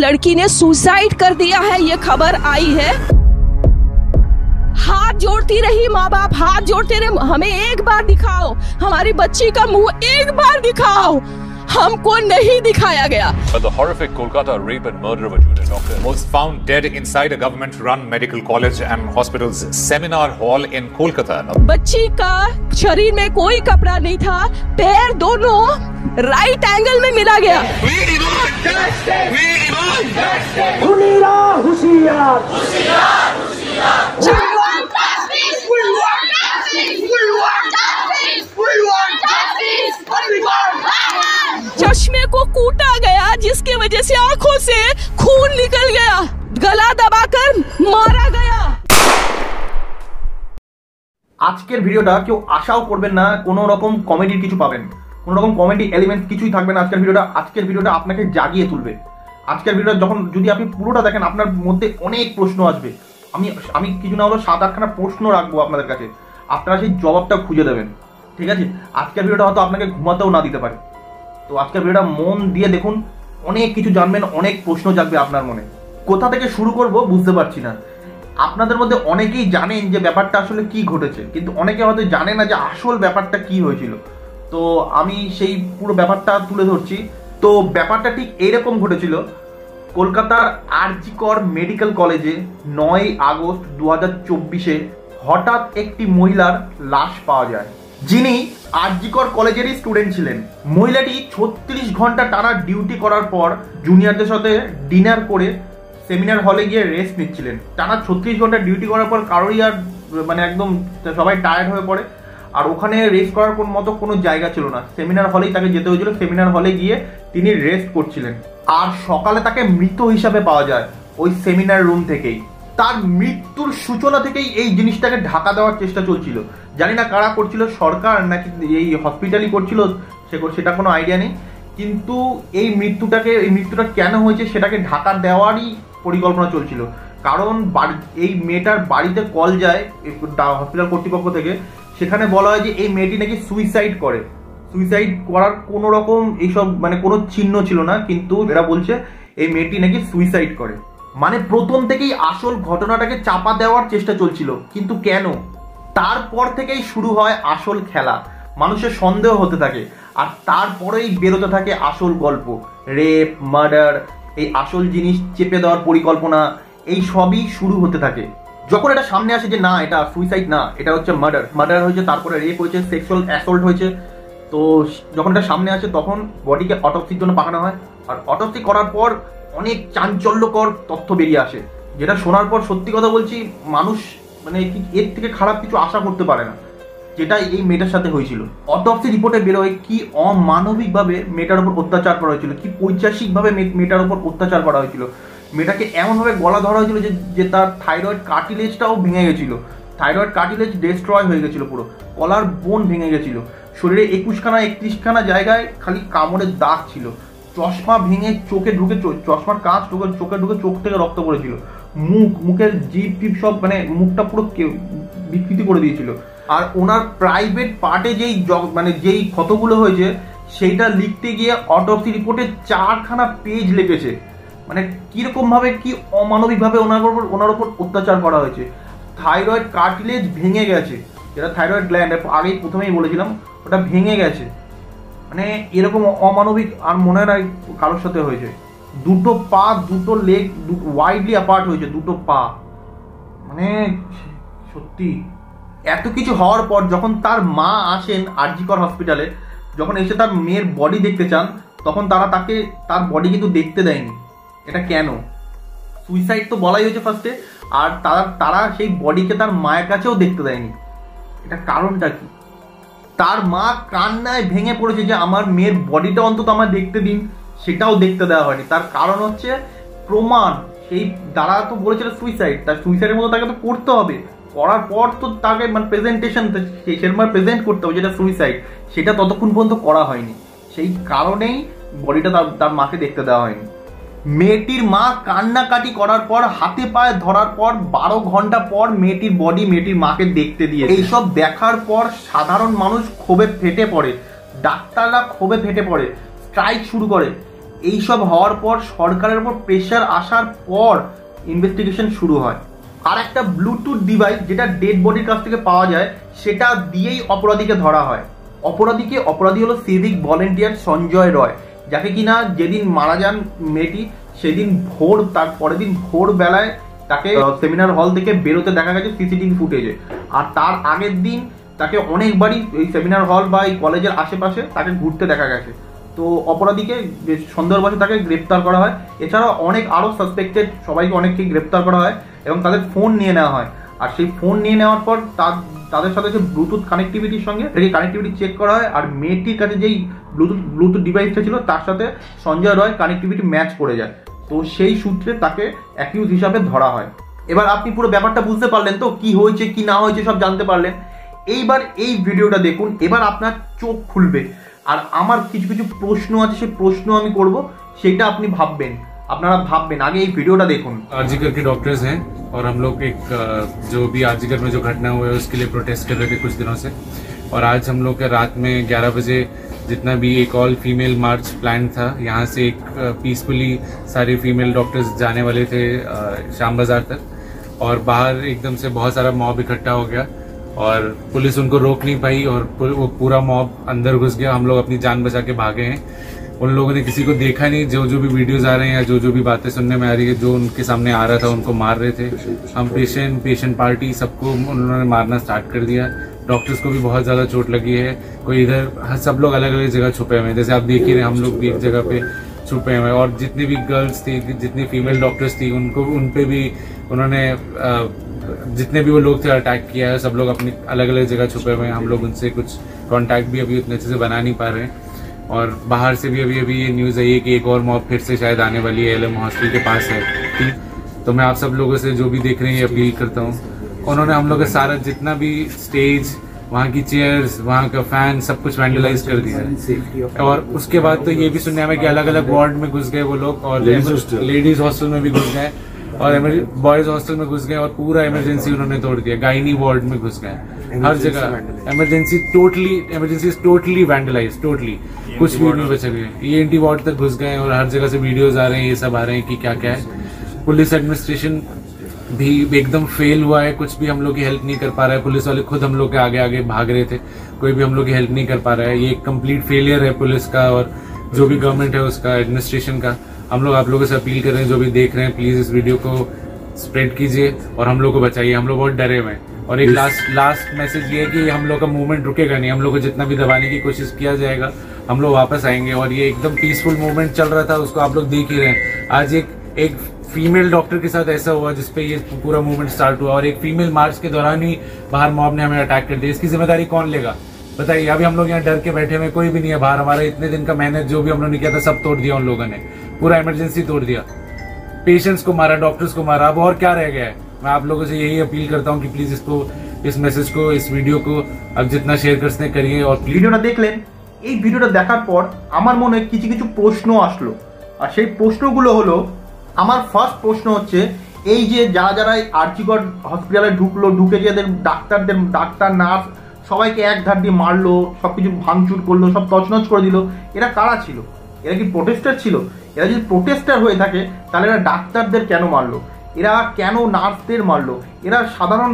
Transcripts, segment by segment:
लड़की ने सुसाइड कर दिया है, ये खबर आई है। हाथ जोड़ती रही माँ बाप, हाथ जोड़ते रहे, हमें एक बार दिखाओ, हमारी बच्ची का मुंह एक बार दिखाओ। हमको नहीं दिखाया गया। But the horrific Kolkata rape and murder of a junior doctor was found dead inside a government-run medical college and hospital's seminar hall in Kolkata. बच्ची का शरीर में कोई कपड़ा नहीं था, पैर दोनों राइट एंगल में मिला गया। चश्मे को कूटा गया, जिसकी वजह से आंखों से खून निकल गया, गला दबाकर मारा गया। আজকের ভিডিওটা কেউ আশাও করবেন না কোনো রকম কমেডির কিছু পাবেন, কোনো রকম কমেডি এলিমেন্ট কিছুই থাকবে না আজকের ভিডিওটা আপনাকে জাগিয়ে তুলবে। আজকের ভিডিওটা যখন যদি আপনি পুরোটা দেখেন আপনার মধ্যে অনেক প্রশ্ন আসবে। আমি কিছু না হলো 7-8খানা প্রশ্ন রাখবো আপনাদের কাছে, আপনারা সেই জবাবটা খুঁজে দেবেন, ঠিক আছে? আজকের ভিডিওটা হয়তো আপনাকে ঘুমাতেও না দিতে পারে। তো আজকের ভিডিওটা মন দিয়ে দেখুন, অনেক কিছু জানবেন, অনেক প্রশ্ন জাগবে আপনার মনে। কোথা থেকে শুরু করব বুঝতে পারছি না। আপনাদের মধ্যে অনেকেই জানেন যে ব্যাপারটা আসলে কি ঘটেছে, কিন্তু অনেকে হয়তো জানে না যে আসল ব্যাপারটা কি হয়েছিল। তো আমি সেই পুরো ব্যাপারটা তুলে ধরছি। তো ব্যাপারটা ঠিক এইরকম ঘটেছিল। কলকাতার আরজি কর মেডিকেল কলেজে 9 আগস্ট 2024-এ হঠাৎ একটি মহিলার লাশ পাওয়া যায়, যিনি আরজি কর কলেজেরই স্টুডেন্ট ছিলেন। মহিলাটি 36 ঘন্টা টানা ডিউটি করার পর জুনিয়রদের সাথে ডিনার করে সেমিনার হলে গিয়ে রেস্ট নিচ্ছিলেন। টানা 36 ঘন্টা ডিউটি করার পর কারোরই আর মানে একদম সবাই টায়ার্ড হয়ে পড়ে, আর ওখানে রেস্ট করার মতো কোনো জায়গা ছিল না। সেমিনার হলেই তাকে যেতে হয়েছিল। সেমিনার হলে গিয়ে তিনি রেস্ট করছিলেন, আর সকালে তাকে মৃত হিসাবে পাওয়া যায় ওই সেমিনার রুম থেকেই। তার মৃত্যুর সূচনা থেকেই এই জিনিসটাকে ঢাকা দেওয়ার চেষ্টা চলছিল। জানি না কারা করছিল, সরকার নাকি এই হসপিটালই করছিল, সেটা কোনো আইডিয়া নেই। কিন্তু এই মৃত্যুটা কেন হয়েছে সেটাকে ঢাকা দেওয়ারই পরিকল্পনা চলছিল। কারণ এই মেয়েটার বাড়িতে কল যায় হসপিটাল কর্তৃপক্ষ থেকে, সেখানে বলা হয় যে এই মেয়েটি নাকি সুইসাইড করার কোনো রকম এইসব মানে কোনো চিহ্ন ছিল না, কিন্তু এরা বলছে এই মেয়েটি নাকি সুইসাইড করে। মানে প্রথম থেকেই আসল ঘটনাটাকে চাপা দেওয়ার চেষ্টা চলছিল, কিন্তু কেন? তারপর থেকেই শুরু হয় আসল খেলা। মানুষের সন্দেহ হতে থাকে, আর তারপরেই বেরোতে থাকে আসল গল্প। রেপ, মার্ডার, এই আসল জিনিস চেপে দেওয়ার পরিকল্পনা, এই সবই শুরু হতে থাকে। যখন এটা সামনে আসে যে না এটা সুইসাইড না, এটা হচ্ছে মার্ডার হয়েছে, তারপরে রেপ হয়েছে, সেক্সুয়াল অ্যাসল্ট হয়েছে, তো যখন এটা সামনে আসে তখন বডিকে অটোপসির জন্য পাঠানো হয়। আর অটোপসি করার পর অনেক চাঞ্চল্যকর তথ্য বেরিয়ে আসে, যেটা শোনার পর সত্যি কথা বলছি মানুষ মানে এর থেকে খারাপ কিছু আশা করতে পারে না, যেটা এই মেয়েটার সাথে হয়েছিল। অটোপসি রিপোর্টে বেরোয় কি অমানবিকভাবে মেয়েটার উপর অত্যাচার করা হয়েছিল, কি পৈশাসিকভাবে মেয়েটার উপর অত্যাচার করা হয়েছিল। মেয়েটাকে এমনভাবে গলা ধরা হয়েছিল যে তার থাইরয়েড কার্টিলেজটাও ভেঙে গেছিল, থাইরয়েড কার্টিলেজ ডিস্ট্রয় হয়ে গেছিল, পুরো কলার বোন ভেঙে গেছিল। শরীরে 21-31খানা জায়গায় খালি কামড়ের দাগ ছিল। চশমা ভেঙে চোখে ঢুকে, চশমার কাঁচ চোখে ঢুকে চোখ থেকে রক্ত পড়েছিল। মুখের জিভ টিপ সব মানে মুখটা পুরো বিকৃতি করে দিয়েছিল। আর ওনার প্রাইভেট পার্টে যেই ক্ষতগুলো হয়েছে সেইটা লিখতে গিয়ে অটোপসি রিপোর্টে 4খানা পেজ লিখেছে। মানে কিরকম ভাবে কি অমানবিক ভাবে ওনার উপর অত্যাচার করা হয়েছে। থাইরয়েড কার্টিলেজ ভেঙে গেছে, যেটা থাইরয়েড গ্ল্যান্ড আগেই প্রথমেই বলেছিলাম, ওটা ভেঙে গেছে। মানে এরকম অমানবিক আর মনে হয় না কারোর সাথে হয়েছে। 2 পা 2 লেগ ওয়াইডলি অ্যাপার্ট হয়েছে, 2 পা। মানে সত্যি এত কিছু হওয়ার পর যখন তার মা আসেন আরজি কর হসপিটালে, যখন এসে তার মেয়ের বডি দেখতে চান, তখন তাকে তার বডি কিন্তু দেখতে দেয়নি। এটা কেন? সুইসাইড তো বলাই হয়েছে ফার্স্টে, আর তারা সেই বডিকে তার মায়ের কাছেও দেখতে দেয়নি। এটা কারণটা কি? তার মা কান্নায় ভেঙে পড়েছে যে আমার মেয়ের বডিটা অন্তত আমার দেখতে দিন, সেটাও দেখতে দেওয়া হয়নি। তার কারণ হচ্ছে প্রমাণ। সেই তারা তো বলেছিল সুইসাইড, তার সুইসাইডের মতো তাকে তো করতে হবে, করার পর তো তাকে মানে প্রেজেন্টেশন সেরকম প্রেজেন্ট করতে হবে যেটা সুইসাইড, সেটা ততক্ষণ পর্যন্ত করা হয়নি। সেই কারণেই বডিটা তার মাকে দেখতে দেওয়া হয়নি। মেয়েটির মা কান্নাকাটি করার পর, হাতে পায়ে ধরার পর 12 ঘন্টা পর মেয়েটির বডি মেয়েটির মাকে দেখতে দিয়ে, এইসব দেখার পর সাধারণ মানুষ ক্ষোভে ফেটে পড়ে, ডাক্তাররা ক্ষোভে ফেটে পড়ে, স্ট্রাইক শুরু করে। এইসব হওয়ার পর সরকারের উপর প্রেশার আসার পর ইনভেস্টিগেশন শুরু হয়। আর একটা ব্লুটুথ ডিভাইস যেটা ডেড বডির কাছ থেকে পাওয়া যায় সেটা দিয়েই অপরাধীকে ধরা হয়। অপরাধী হলো সিভিক ভলেন্টিয়ার সঞ্জয় রয়, যাকে কিনা যেদিন মারা যান মেয়েটি সেদিন তার পরের দিন ভোর বেলায় তাকে সেমিনার হল থেকে বেরোতে দেখা গেছে সিসিটিভি ফুটেজে। আর তার আগের দিন তাকে অনেকবারই এই সেমিনার হল বা এই কলেজের আশেপাশে তাকে ঘুরতে দেখা গেছে। তো অপরাধীকে সন্দেহবশত তাকে গ্রেপ্তার করা হয়। এছাড়াও আরো সাসপেক্টেড সবাইকে অনেককেই গ্রেপ্তার করা হয় এবং তাদের ফোন নিয়ে নেওয়া হয়। আর সেই ফোন নিয়ে নেওয়ার পর তাদের সাথে যে ব্লুটুথ কানেক্টিভিটির সঙ্গে কানেক্টিভিটি চেক করা হয়। আর মেয়েটির কাছে যেই ব্লুটুথ ডিভাইসটা ছিল তার সাথে সঞ্জয় রয় কানেক্টিভিটি ম্যাচ করে যায়। তো সেই সূত্রে তাকে অ্যাকিউজ হিসাবে ধরা হয়। এবার আপনি পুরো ব্যাপারটা বুঝতে পারলেন তো, কি হয়েছে কি না হয়েছে সব জানতে পারলেন। এইবার এই ভিডিওটা দেখুন, এবার আপনার চোখ খুলবে। আর আমার কিছু কিছু প্রশ্ন আছে, সেই প্রশ্ন আমি করব, সেটা আপনি আপনারা ভাববেন। आगे ये वीडियो देखो। आरजीकर के डॉक्टर्स हैं और हम लोग एक जो भी आरजीकर में जो घटना हुआ है उसके लिए प्रोटेस्ट कर रहे थे कुछ दिनों से। और आज हम लोग के रात में 11 बजे जितना भी एक ऑल फीमेल मार्च प्लान था, यहाँ से एक पीसफुली सारे फीमेल डॉक्टर्स जाने वाले थे शाम बाजार तक। और बाहर एकदम से बहुत सारा मॉब इकट्ठा हो गया और पुलिस उनको रोक नहीं पाई और वो पूरा मॉब अंदर घुस गया। हम लोग अपनी जान बचा के भागे हैं। उन लोगों ने किसी को देखा नहीं। जो भी वीडियोस आ रहे हैं या जो भी बातें सुनने में आ रही है, जो उनके सामने आ रहा था उनको मार रहे थे। हम पेशेंट पार्टी सबको उन्होंने मारना स्टार्ट कर दिया। डॉक्टर्स को भी बहुत ज़्यादा चोट लगी है। कोई इधर, सब लोग अलग अलग जगह छुपे हुए हैं, जैसे आप देख ही रहे हैं, हम लोग भी एक जगह पे छुपे हुए हैं। और जितनी भी गर्ल्स थी, जितनी फीमेल डॉक्टर्स थी, उन पे भी उन्होंने जितने भी वो लोग थे अटैक किया है। सब लोग अपनी अलग अलग जगह छुपे हुए हैं। हम लोग उनसे कुछ कॉन्टैक्ट भी अभी उतने अच्छे से बना नहीं पा रहे हैं। और बाहर से भी अभी ये न्यूज़ आई है कि एक और मॉब फिर से शायद आने वाली है, एलएम हॉस्टल के पास है। तो मैं आप सब लोगों से जो भी देख रहे हैं अपील करता हूँ। उन्होंने हम लोग का सारा जितना भी स्टेज, वहाँ की चेयर्स, वहाँ का फैन, सब कुछ वैंडलाइज कर दिया है। और उसके बाद तो ये भी सुनने में कि अलग अलग वार्ड में घुस गए वो लोग और लेडीज हॉस्टल में भी घुस गए और बॉयज हॉस्टल में घुस गए और पूरा इमरजेंसी उन्होंने तोड़ दिया। गायनी वार्ड में घुस गए, हर जगह इमरजेंसी टोटली वैंडलाइज, टोटली कुछ भी नहीं बचा गया। ENT वार्ड तक घुस गए और हर जगह से वीडियोस आ रहे हैं, ये सब आ रहे हैं कि क्या क्या है। पुलिस एडमिनिस्ट्रेशन भी एकदम फेल हुआ है, कुछ भी हम लोग की हेल्प नहीं कर पा रहा है। पुलिस वाले खुद हम लोग के आगे आगे भाग रहे थे, कोई भी हम लोग की हेल्प नहीं कर पा रहा है। ये एक कंप्लीट फेलियर है पुलिस का और जो भी गवर्नमेंट है उसका, एडमिनिस्ट्रेशन का। हम लोग आप लोगों से अपील कर रहे हैं, जो भी देख रहे हैं प्लीज इस वीडियो को स्प्रेड कीजिए और हम लोग को बचाइए। हम लोग बहुत डरे हुए हैं। और एक लास्ट मैसेज ये है कि हम लोग का मूवमेंट रुकेगा नहीं। हम लोग को जितना भी दबाने की कोशिश किया जाएगा हम लोग वापस आएंगे। और ये एकदम पीसफुल मूवमेंट चल रहा था, उसको आप लोग देख ही रहे हैं। आज एक फीमेल डॉक्टर के साथ ऐसा हुआ जिसपे ये पूरा मूवमेंट स्टार्ट हुआ और एक फीमेल मार्च के दौरान ही बाहर मॉब ने हमें अटैक कर दिया। इसकी जिम्मेदारी कौन लेगा बताइए? अभी हम लोग यहाँ डर के बैठे हुए, कोई भी नहीं है बाहर। हमारा इतने दिन का मेहनत जो भी हम लोगों ने किया था सब तोड़ दिया उन लोगों ने, पूरा इमरजेंसी तोड़ दिया, पेशेंट्स को मारा, डॉक्टर्स को मारा। अब और क्या रह गया है? मैं आप लोगों से यही अपील करता हूँ कि प्लीज इस मैसेज को, इस वीडियो को अब जितना शेयर कर सकते करिए। और ভিডিওটা দেখলেন, এই ভিডিওটা দেখার পর আমার মনে কিছু কিছু প্রশ্ন আসলো। আর সেই প্রশ্নগুলো হলো, আমার ফার্স্ট প্রশ্ন হচ্ছে এই যে যারা আরজিকর হসপিটালে ঢুকে যে ডাক্তার নার্স সবাইকে এক ধার দিয়ে মারলো, সবকিছু ভাঙচুর করলো, সব তছনছ করে দিল, এরা কারা ছিল? এরা কি প্রোটেস্টার ছিল? এরা যদি প্রোটেস্টার হয়ে থাকে তাহলে এরা ডাক্তারদের কেন মারলো? এরা কেন নার্সদের মারলো? এরা সাধারণ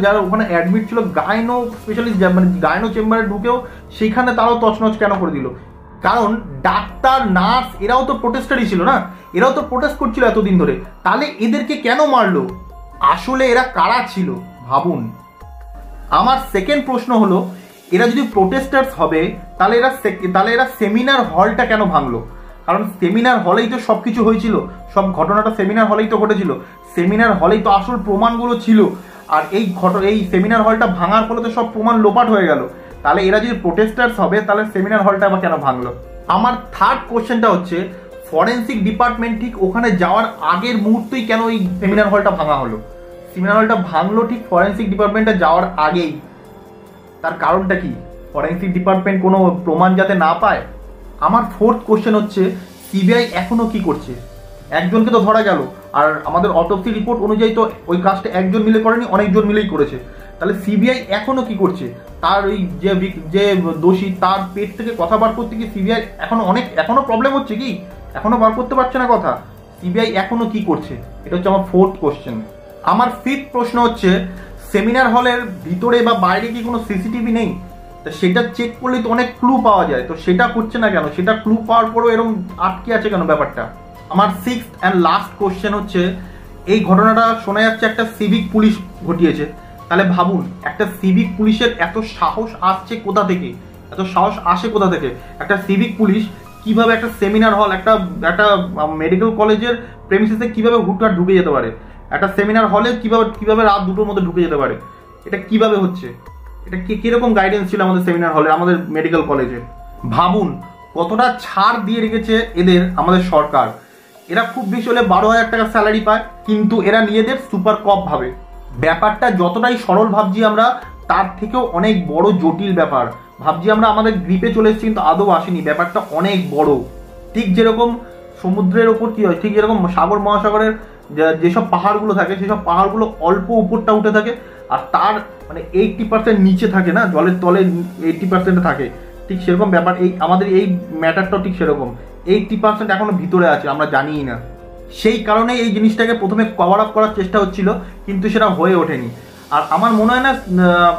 যারা ওখানে অ্যাডমিট ছিল গাইনো স্পেশালিস্ট, মানে গাইনো চেম্বারে ঢুকেও সেখানে তারাও তছনছ কেন করে দিল? কারণ ডাক্তার নার্স এরাও তো প্রোটেস্টারই ছিল না, এরাও তো প্রোটেস্ট করছিল এতদিন ধরে। তাহলে এদেরকে কেন মারলো? আসলে এরা কারা ছিল ভাবুন। আমার সেকেন্ড প্রশ্ন হলো, এরা যদি প্রোটেস্টার্স হবে তাহলে এরা সেমিনার হলটা কেন ভাঙলো? কারণ সেমিনার হলেই তো সবকিছু হয়েছিল, সব ঘটনাটা সেমিনার হলেই তো ঘটেছিল, সেমিনার হলেই তো আসল প্রমাণগুলো ছিল। আর এই সেমিনার হলটা ভাঙার ফলে তো সব প্রমাণ লোপাট হয়ে গেল। তাহলে এরা যদি প্রোটেস্টার্স হবে তাহলে সেমিনার হলটা আবার কেন ভাঙলো? আমার থার্ড কোশ্চেনটা হচ্ছে, ফরেন্সিক ডিপার্টমেন্ট ঠিক ওখানে যাওয়ার আগের মুহূর্তেই কেন এই সেমিনার হলটা ভাঙা হলো? সেমিনার হলটা ভাঙলো ঠিক ফরেন্সিক ডিপার্টমেন্টে যাওয়ার আগেই। তার কারণটা কি? ফরেন্সিক ডিপার্টমেন্ট কোনো প্রমাণ যাতে না পায়। আমার ফোর্থ কোশ্চেন হচ্ছে, সিবিআই এখনো কি করছে? একজনকে তো ধরা গেল, আর আমাদের অটোপসি রিপোর্ট অনুযায়ী তো ওই কাজটা একজন মিলে করেনি, অনেকজন মিলেই করেছে। তাহলে সিবিআই এখনো কি করছে? তার ওই যে দোষী তার পেট থেকে কথা বার করতে গিয়ে সিবিআই এখনো প্রবলেম হচ্ছে কি? এখনো বার করতে পারছে না কথা। সিবিআই এখনো কি করছে? এটা হচ্ছে আমার 4th কোশ্চেন। আমার 5th প্রশ্ন হচ্ছে, সেমিনার হলের ভিতরে বা বাইরে কি কোনো সিসিটিভি নেই? তো সেটা চেক করলে তো অনেক ক্লু পাওয়া যায়, তো সেটা করছে না কেন? সেটা ক্লু পাওয়ার পরেও এরকম আটকে আছে কেন ব্যাপারটা? আমার 6th অ্যান্ড লাস্ট কোশ্চেন হচ্ছে, এই ঘটনাটা শোনা যাচ্ছে একটা সিভিক পুলিশ ঘটিয়েছে। তাহলে ভাবুন, একটা সিভিক পুলিশের এত সাহস আসছে কোথা থেকে? এত সাহস আসে কোথা থেকে? একটা সিভিক পুলিশ কিভাবে একটা সেমিনার হল, একটা মেডিকেল কলেজের প্রেমিসিসে কিভাবে হুটহাট ঢুকে যেতে পারে? একটা সেমিনার হলে কিভাবে রাত 2টোর মধ্যে ঢুকে যেতে পারে? এটা কিভাবে হচ্ছে? এটা কিরকম গাইডেন্স ছিল আমাদের সেমিনার হলে, আমাদের মেডিকেল কলেজে? ভাবুন কতটা ছাড় দিয়ে রেখেছে এদের আমাদের সরকার। এরা খুব বেশি হলে 12,000 টাকা স্যালারি পায়, কিন্তু এরা নিজেদের সুপার কপ ভাবে। ব্যাপারটা যতটাই সরল ভাবছি আমরা, তার থেকেও অনেক বড় জটিল ব্যাপার ভাবছি আমরা। আমাদের গ্রিপে চলে এসেছি কিন্তু আদৌ আসেনি, ব্যাপারটা অনেক বড়। ঠিক যেরকম সমুদ্রের ওপর কি হয়, ঠিক যেরকম সাগর মহাসাগরের যেসব পাহাড়গুলো থাকে, সেসব পাহাড়গুলো অল্প উপরটা উঠে থাকে, আর তার মানে 80% নিচে থাকে না, জলের তলে 80% থাকে। ঠিক সেরকম ব্যাপার এই আমাদের এই ম্যাটারটাও ঠিক সেরকম। 80% এখনো ভিতরে আছে, আমরা জানিই না। সেই কারণে এই জিনিসটাকে প্রথমে কভার আপ করার চেষ্টা হচ্ছিল, কিন্তু সেটা হয়ে ওঠেনি। আর আমার মনে হয় না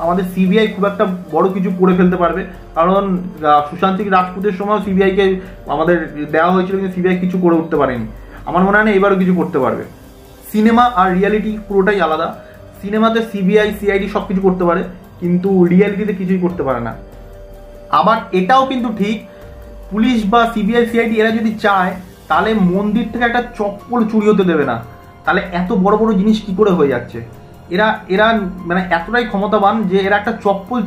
আমাদের সিবিআই খুব একটা বড় কিছু করে ফেলতে পারবে, কারণ সুশান্ত সিং রাজপুতের সময় সিবিআইকে আমাদের দেওয়া হয়েছিল, কিন্তু সিবিআই কিছু করে উঠতে পারেনি। আমার মনে হয় না এবারও কিছু করতে পারবে। সিনেমা আর রিয়ালিটি পুরোটাই আলাদা। সিনেমাতে সিবিআই সিআইডি সব কিছু করতে পারে, কিন্তু রিয়ালিটিতে কিছুই করতে পারে না। আবার এটাও কিন্তু ঠিক, পুলিশ বা সিবিআই সিআইডি এরা যদি চায়, তাহলে মন্দির থেকে একটা চপ্পল চুরি হতে দেবে না। তাহলে এত বড় বড় জিনিস কি করে হয়ে যাচ্ছে? এরা মানে এতটাই ক্ষমতাবান যে এরা একটা চপ্পল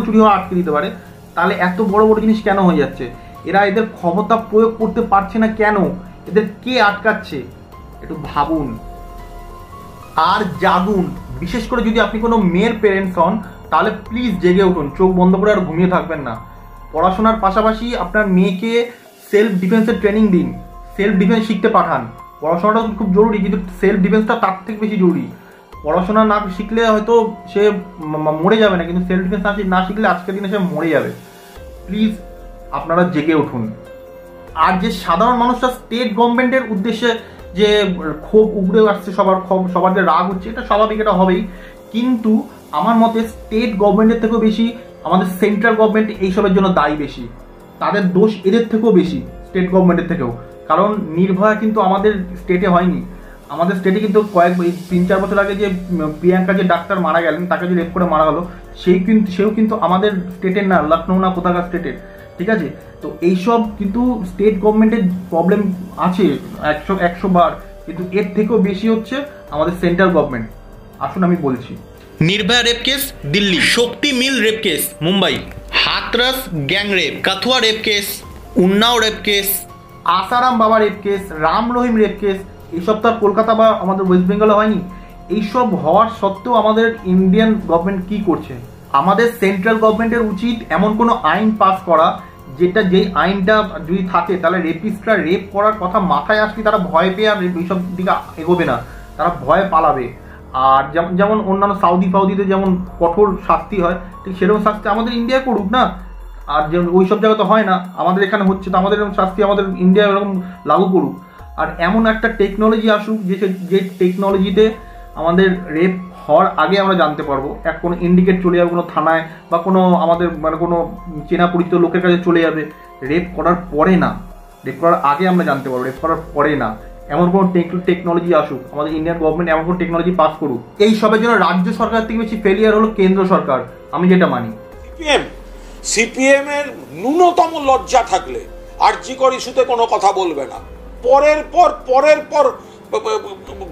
চুরি হওয়া আটকে দিতে পারে। তাহলে এত বড় বড় জিনিস কেন হয়ে যাচ্ছে? এরা এদের ক্ষমতা প্রয়োগ করতে পারছে না কেন? এদের কে আটকাচ্ছে? একটু ভাবুন আর জাগুন। বিশেষ করে যদি আপনি কোনো মেয়ের পেরেন্টস হন, তাহলে প্লিজ জেগে উঠুন, চোখ বন্ধ করে আর ঘুমিয়ে থাকবেন না। পড়াশোনার পাশাপাশি আপনার মেয়েকে সেলফ ডিফেন্সের ট্রেনিং দিন, সেলফ ডিফেন্স শিখতে পাঠান। পড়াশোনাটা খুব জরুরি, কিন্তু সেলফ ডিফেন্সটা তার থেকে বেশি জরুরি। পড়াশোনা না শিখলে হয়তো সে মরে যাবে না, কিন্তু সেলফ ডিফেন্স না শিখলে আজকের দিনে সে মরে যাবে। প্লিজ আপনারা জেগে উঠুন। আর যে সাধারণ মানুষরা স্টেট গভর্নমেন্টের উদ্দেশ্যে যে ক্ষোভ উগড়ে আসছে, সবার যে রাগ হচ্ছে, এটা স্বাভাবিক, এটা হবেই। কিন্তু আমার মতে স্টেট গভর্নমেন্টের থেকেও বেশি আমাদের সেন্ট্রাল গভর্নমেন্ট এইসবের জন্য দায়ী বেশি। তাদের দোষ এদের থেকেও বেশি, স্টেট গভর্নমেন্টের থেকেও। কারণ নির্ভয়া কিন্তু আমাদের স্টেটে হয়নি। আমাদের স্টেটে কিন্তু 3-4 বছর আগে যে প্রিয়াঙ্কা যে ডাক্তার মারা গেলেন, তাকে যে রেপ করে মারা হলো, সেও কিন্তু আমাদের স্টেটের না, লখনৌ না কোথাকার স্টেটের। ঠিক আছে, তো এইসব কিন্তু স্টেট গভর্নমেন্টের প্রবলেম আছে 100 বার, কিন্তু এর থেকেও বেশি হচ্ছে আমাদের সেন্ট্রাল গভর্নমেন্ট। আসুন আমি বলছি। Nirbhaya rape case Delhi, Shakti mill rape case Mumbai, Hathras gang rape, Kathua rape case, Unnao rape case, Asaram Baba rape case, Ram Rahim rape case, এইসব তো আর কলকাতা বা আমাদের ওয়েস্ট বেঙ্গলে হয়নি। এইসব হওয়ার সত্ত্বেও আমাদের ইন্ডিয়ান গভর্নমেন্ট কি করছে? আমাদের সেন্ট্রাল গভর্নমেন্টের উচিত এমন কোনো আইন পাস করা, যেই আইনটা যদি থাকে, তাহলে রেপিস্টরা রেপ করার কথা মাথায় আসলে তারা ভয় পেয়ে আর এইসব দিকে এগোবে না, তারা ভয় পালাবে। আর যেমন অন্যান্য সাউদিতে যেমন কঠোর শাস্তি হয়, ঠিক সেরকম শাস্তি আমাদের ইন্ডিয়ায় করুক না। আর যেমন ওই সব জায়গা তো হয় না, আমাদের এখানে হচ্ছে, তো আমাদের এরকম শাস্তি আমাদের ইন্ডিয়া এরকম লাগু করুক। আর এমন একটা টেকনোলজি আসুক যে টেকনোলজিতে আমাদের রেপ হওয়ার আগে আমরা জানতে পারবো। কোনো ইন্ডিকেট চলে যাবে কোনো থানায়, বা কোনো আমাদের মানে কোনো চেনা পরিচিত লোকের কাছে চলে যাবে। রেপ করার পরে না, রেপ করার আগে আমরা জানতে পারবো, রেপ করার পরে না। এমন কোনো টেকনোলজি আসুক, আমাদের ইন্ডিয়ান গভর্নমেন্ট এমন কোনো টেকনোলজি পাস করুক। এই সবের জন্য রাজ্য সরকার থেকে বেশি ফেলিয়ার হলো কেন্দ্র সরকার, আমি যেটা মানি। সিপিএম এর ন্যূনতম লজ্জা থাকলে আরজিকর ইস্যুতে কোনো কথা বলবে না। পরের পর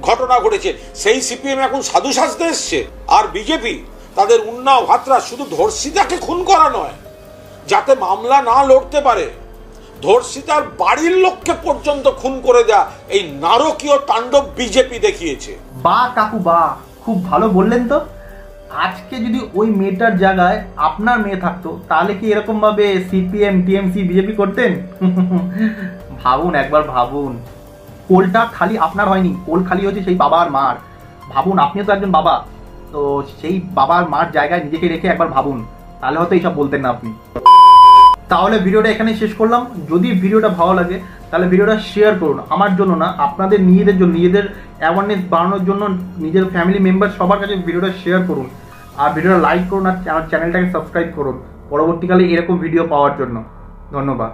ঘটনা ঘটেছে, সেই সিপিএম এখন সাধু সাজতে এসছে। আর বিজেপি তাদের উন্নাও হাতরাস শুধু ধর্ষিতাকে খুন করা নয়, যাতে মামলা না লড়তে পারে, ধর্ষিতার বাড়ির লোককে পর্যন্ত খুন করে দেয়া এই নারকীয় তাণ্ডব বিজেপি দেখিয়েছে। বা কাকু বা, খুব ভালো বললেন তো। আজকে যদি ওই মেয়েটার জায়গায় আপনার মেয়ে থাকতো, তাহলে কি এরকম ভাবে সিপিএম টিএমসি বিজেপি করতেন? ভাবুন, একবার ভাবুন। কোলটা খালি আপনার হয়নি, কোল খালি হচ্ছে সেই বাবার মার। ভাবুন, আপনিও তো একজন বাবা, তো সেই বাবার মার জায়গায় নিজেকে রেখে একবার ভাবুন, তাহলে হয়তো এইসব বলতেন না আপনি। তাহলে ভিডিওটা এখানে শেষ করলাম। যদি ভিডিওটা ভালো লাগে তাহলে ভিডিওটা শেয়ার করুন, আমার জন্য না, আপনাদের নিজেদের জন্য, নিজেদের অ্যাওয়ারনেস বাড়ানোর জন্য, নিজের ফ্যামিলি মেম্বার সবার কাছে ভিডিওটা শেয়ার করুন, আর ভিডিওটা লাইক করুন, আর আমার চ্যানেলটাকে সাবস্ক্রাইব করুন পরবর্তীকালে এরকম ভিডিও পাওয়ার জন্য। ধন্যবাদ।